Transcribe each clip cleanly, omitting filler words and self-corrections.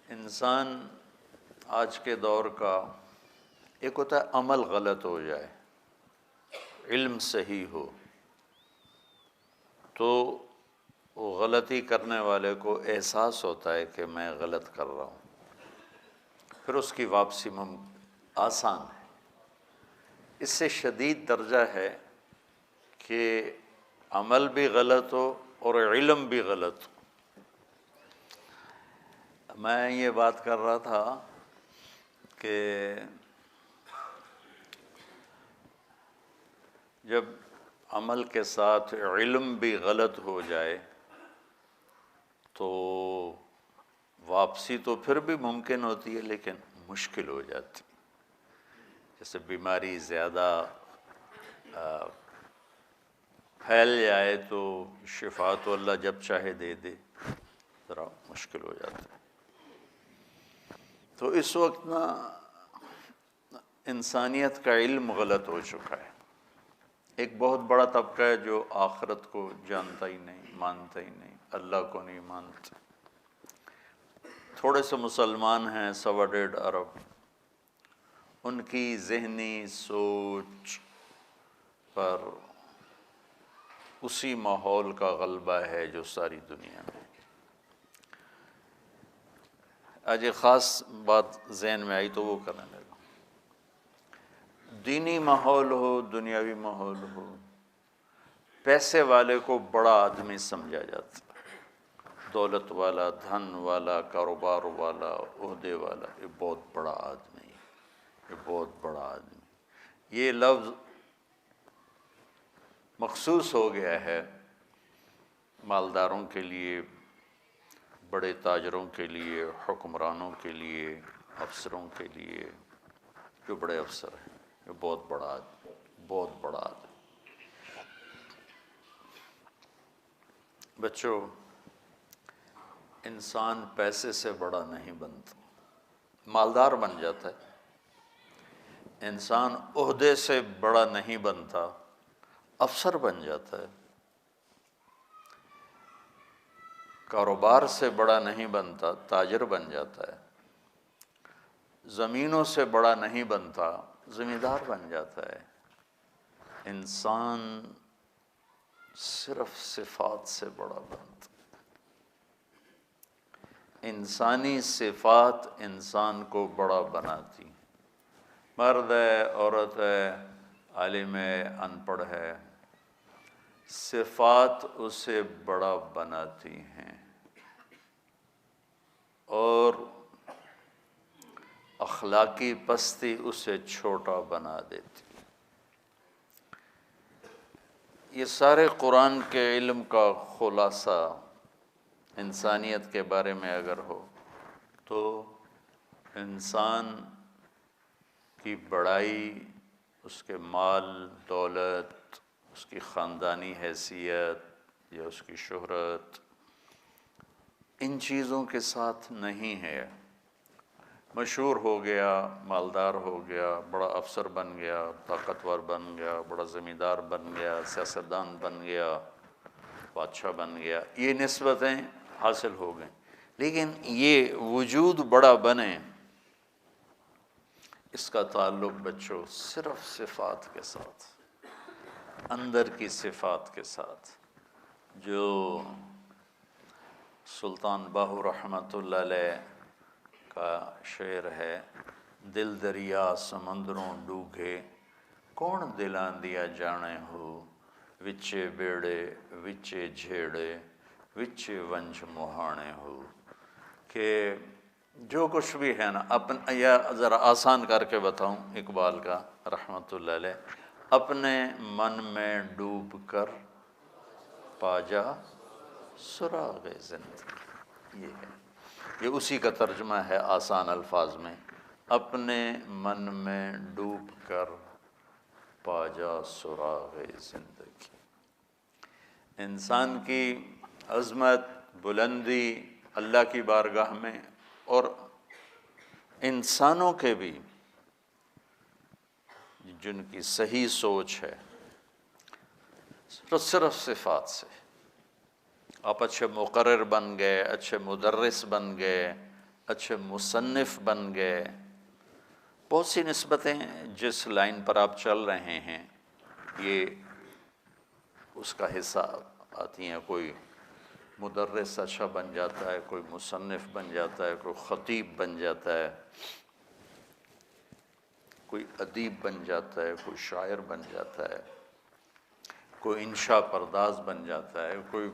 انسان آج کے دور کا ایک ہوتا ہے عمل غلط ہو جائے، علم صحیح ہو تو وہ غلطی کرنے والے کو احساس ہوتا ہے کہ میں غلط کر رہا ہوں، پھر اس کی واپسی آسان ہے۔ اس سے شدید درجہ ہے کہ عمل بھی غلط ہو اور علم بھی غلط ہو۔ میں یہ بات کر رہا تھا کہ جب عمل کے ساتھ علم بھی غلط ہو جائے تو واپسی تو پھر بھی ممکن ہوتی ہے لیکن مشکل ہو جاتی۔ جیسے بیماری زیادہ پھیل جائے تو شفا تو اللہ جب چاہے دے دے، ذرا مشکل ہو جاتا ہے۔ تو اس وقت انسانیت کا علم غلط ہو چکا ہے۔ ایک بہت بڑا طبقہ ہے جو آخرت کو جانتا ہی نہیں، مانتا ہی نہیں، اللہ کو نہیں مانتا۔ تھوڑے سے مسلمان ہیں 1.25 ارب، ان کی ذہنی سوچ پر اسی ماحول کا غلبہ ہے جو ساری دنیا میں۔ آج ایک خاص بات ذہن میں آئی تو وہ کرنے لگا۔ دینی ماحول ہو، دنیاوی ماحول ہو، پیسے والے کو بڑا آدمی سمجھا جاتا ہے، دولت والا، دھن والا، کاروبار والا، عہدے والا، یہ بہت بڑا آدمی، یہ بہت بڑا آدمی۔ یہ لفظ مخصوص ہو گیا ہے مالداروں کے لیے، بڑے تاجروں کے لیے، حکمرانوں کے لیے، افسروں کے لیے، جو بڑے افسر ہیں، یہ بہت بڑا آدمی، بہت بڑا آدمی۔ بچوں، انسان پیسے سے بڑا نہیں بنتا، مالدار بن جاتا ہے۔ انسان عہدے سے بڑا نہیں بنتا، افسر بن جاتا ہے۔ کاروبار سے بڑا نہیں بنتا، تاجر بن جاتا ہے۔ زمینوں سے بڑا نہیں بنتا، زمیندار بن جاتا ہے۔ انسان صرف صفات سے بڑا بنتا۔ انسانی صفات انسان کو بڑا بناتی، مرد ہے، عورت ہے، عالم ہے، ان پڑھ ہے، صفات اسے بڑا بناتی ہیں اور اخلاقی پستی اسے چھوٹا بنا دیتی۔ یہ سارے قرآن کے علم کا خلاصہ انسانیت کے بارے میں اگر ہو تو انسان کی بڑائی، اس کے مال دولت، اس کی خاندانی حیثیت یا اس کی شہرت، ان چیزوں کے ساتھ نہیں ہے۔ مشہور ہو گیا، مالدار ہو گیا، بڑا افسر بن گیا، طاقتور بن گیا، بڑا زمیندار بن گیا، سیاستدان بن گیا، بادشاہ بن گیا، یہ نسبتیں حاصل ہو گئیں، لیکن یہ وجود بڑا بنے، اس کا تعلق بچوں صرف صفات کے ساتھ، اندر کی صفات کے ساتھ۔ جو سلطان باہو رحمۃ اللہ علیہ کا شعر ہے، دل دریا سمندروں ڈوگے، کون دلاں دیا جانے ہو، وچے بیڑے وچے جھیڑے، وچے ونج مہانے ہو۔ کہ جو کچھ بھی ہے نا، یا ذرا آسان کر کے بتاؤں اقبال کا رحمۃ اللہ علیہ، اپنے من میں ڈوب کر پا جا سراغ زندگی، یہ ہے، یہ اسی کا ترجمہ ہے آسان الفاظ میں، اپنے من میں ڈوب کر پا جا سراغ زندگی۔ انسان کی عظمت، بلندی اللہ کی بارگاہ میں، اور انسانوں کے بھی جن کی صحیح سوچ ہے، صرف صفات سے۔ آپ اچھے مقرر بن گئے، اچھے مدرس بن گئے، اچھے مصنف بن گئے، بہت سی نسبتیں جس لائن پر آپ چل رہے ہیں یہ اس کا حصہ آتی ہیں۔ کوئی مدرس اچھا بن جاتا ہے، کوئی مصنف بن جاتا ہے، کوئی خطیب بن جاتا ہے، کوئی ادیب بن جاتا ہے، کوئی شاعر بن جاتا ہے، کوئی انشاء پرداز بن جاتا ہے، کوئی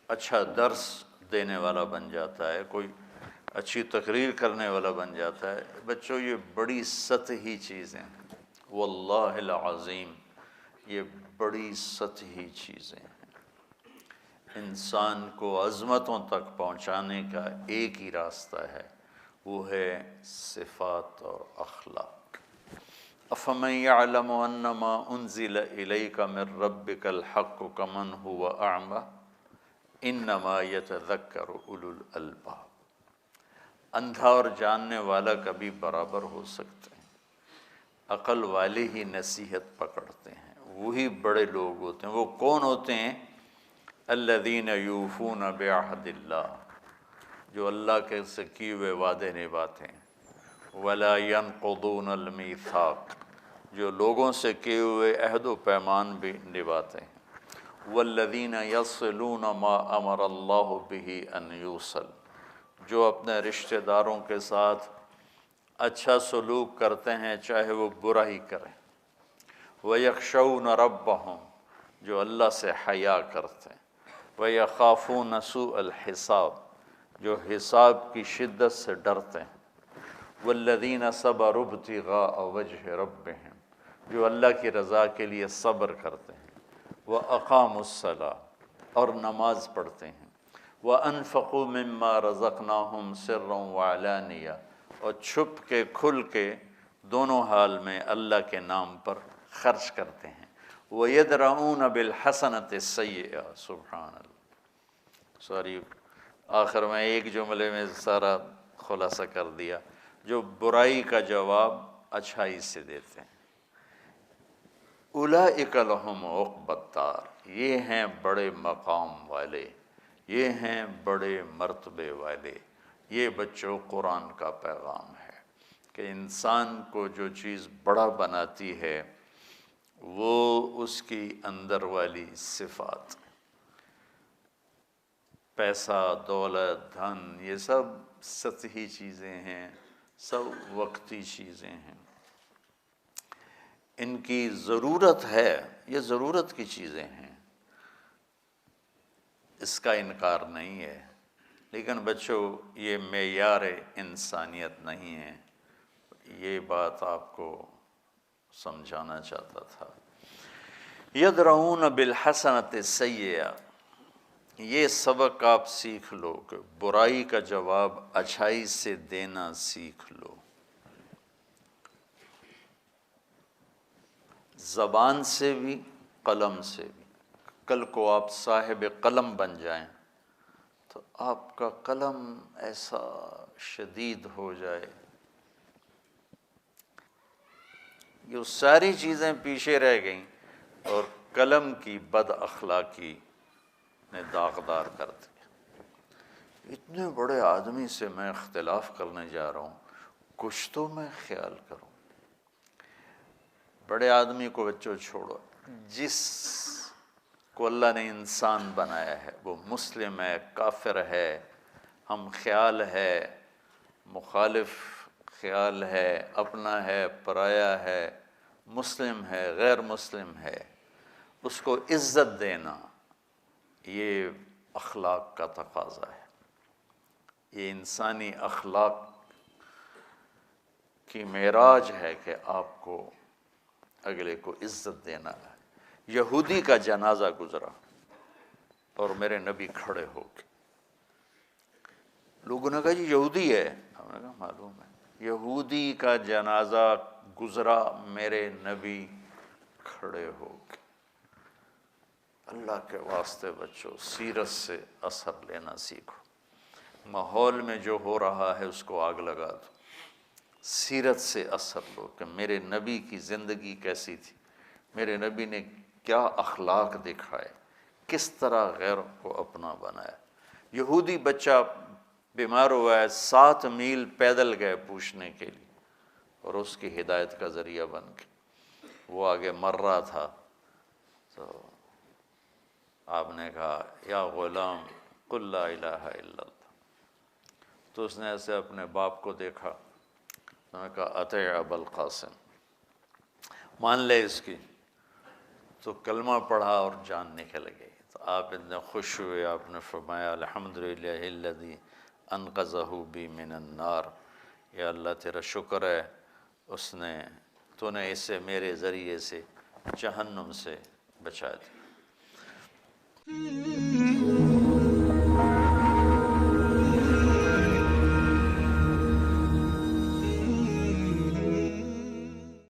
اچھا درس دینے والا بن جاتا ہے، کوئی اچھی تقریر کرنے والا بن جاتا ہے۔ بچوں یہ بڑی سطحی چیزیں ہیں، واللہ العظیم یہ بڑی سطحی چیزیں ہیں۔ انسان کو عظمتوں تک پہنچانے کا ایک ہی راستہ ہے، وہ ہے صفات اور اخلاق۔ افمن یعلم انما انزل الیک من ربک الحق کمن هو اعمی انما یتذکر اولو الالباب۔ اندھا اور جاننے والا کبھی برابر ہو سکتے ہیں، عقل والے ہی نصیحت پکڑتے ہیں، وہی بڑے لوگ ہوتے ہیں۔ وہ کون ہوتے ہیں؟ الذین یوفون بعہد اللہ، جو اللہ کے سے کیے ہوئے وعدے نبھاتے ہیں، ولا ینقضون المیثاق، جو لوگوں سے کیے ہوئے عہد و پیمان بھی نبھاتے ہیں، والذین یصلون ما امر اللہ بہ ان یوصل، جو اپنے رشتہ داروں کے ساتھ اچھا سلوک کرتے ہیں چاہے وہ برا ہی کریں، وَيَخْشَوْنَ رَبَّهُمْ، جو اللہ سے حیا کرتے ہیں، وَيَخَافُونَ سُوءَ الْحِسَابِ، جو حساب کی شدت سے ڈرتے ہیں، وَالَّذِينَ صَبَرُوا ابْتِغَاءَ وَجْهِ رَبِّهِمْ، جو اللہ کی رضا کے لیے صبر کرتے ہیں، وَأَقَامُوا الصَّلَاةَ، اور نماز پڑھتے ہیں، وَأَنفَقُوا مِمَّا رَزَقْنَاهُمْ سِرًّا وَعَلَانِيَةً، اور چھپ کے کھل کے دونوں حال میں اللہ کے نام پر خرچ کرتے ہیں، وَيَدْرَؤُونَ بِالْحَسَنَةِ السَّيِّئَةَ، سبحان اللہ، سوری آخر میں ایک جملے میں سارا خلاصہ کر دیا، جو برائی کا جواب اچھائی سے دیتے ہیں، اولئک لہم عقبی الدار، یہ ہیں بڑے مقام والے، یہ ہیں بڑے مرتبے والے۔ یہ بچوں قرآن کا پیغام ہے کہ انسان کو جو چیز بڑا بناتی ہے وہ اس کی اندر والی صفات، پیسہ، دولت، دھن، یہ سب سطحی چیزیں ہیں، سب وقتی چیزیں ہیں، ان کی ضرورت ہے، یہ ضرورت کی چیزیں ہیں، اس کا انکار نہیں ہے، لیکن بچوں یہ معیار انسانیت نہیں ہے۔ یہ بات آپ کو سمجھانا چاہتا تھا۔ یدرؤون بالحسنۃ السیئۃ، یہ سبق آپ سیکھ لو کہ برائی کا جواب اچھائی سے دینا سیکھ لو، زبان سے بھی قلم سے بھی۔ کل کو آپ صاحب قلم بن جائیں تو آپ کا قلم ایسا شدید ہو جائے، یہ ساری چیزیں پیچھے رہ گئیں اور قلم کی بد اخلاقی نے داغدار کر دیا۔ اتنے بڑے آدمی سے میں اختلاف کرنے جا رہا ہوں، کچھ تو میں خیال کروں۔ بڑے آدمی کو بچوں چھوڑو، جس کو اللہ نے انسان بنایا ہے وہ مسلم ہے، کافر ہے، ہم خیال ہے، مخالف خیال ہے، اپنا ہے، پرایا ہے، مسلم ہے، غیر مسلم ہے، اس کو عزت دینا یہ اخلاق کا تقاضا ہے، یہ انسانی اخلاق کی معراج ہے کہ آپ کو اگلے کو عزت دینا ہے۔ یہودی کا جنازہ گزرا اور میرے نبی کھڑے ہو کے، لوگوں نے کہا جی یہودی ہے، ہم نے کہا معلوم ہے، یہودی کا جنازہ گزرا، میرے نبی کھڑے ہو کے۔ اللہ کے واسطے بچوں سیرت سے اثر لینا سیکھو، ماحول میں جو ہو رہا ہے اس کو آگ لگا دو، سیرت سے اثر لو کہ میرے نبی کی زندگی کیسی تھی، میرے نبی نے کیا اخلاق دکھائے، کس طرح غیر کو اپنا بنایا۔ یہودی بچہ بیمار ہوا ہے، 7 میل پیدل گئے پوچھنے کے لیے، اور اس کی ہدایت کا ذریعہ بن کے وہ آگے مر رہا تھا، تو آپ نے کہا یا غلام قل لا الہ الا اللہ، تو اس نے ایسے اپنے باپ کو دیکھا، انہوں نے کہا اطع ابا القاسم، مان لے اس کی، تو کلمہ پڑھا اور جان نکل گئی۔ تو آپ اتنے خوش ہوئے، آپ نے فرمایا الحمدللہ الذی انقذہ بی من النار، یا اللہ تیرا شکر ہے اس نے، تو نے اسے میرے ذریعے سے جہنم سے بچا دیا۔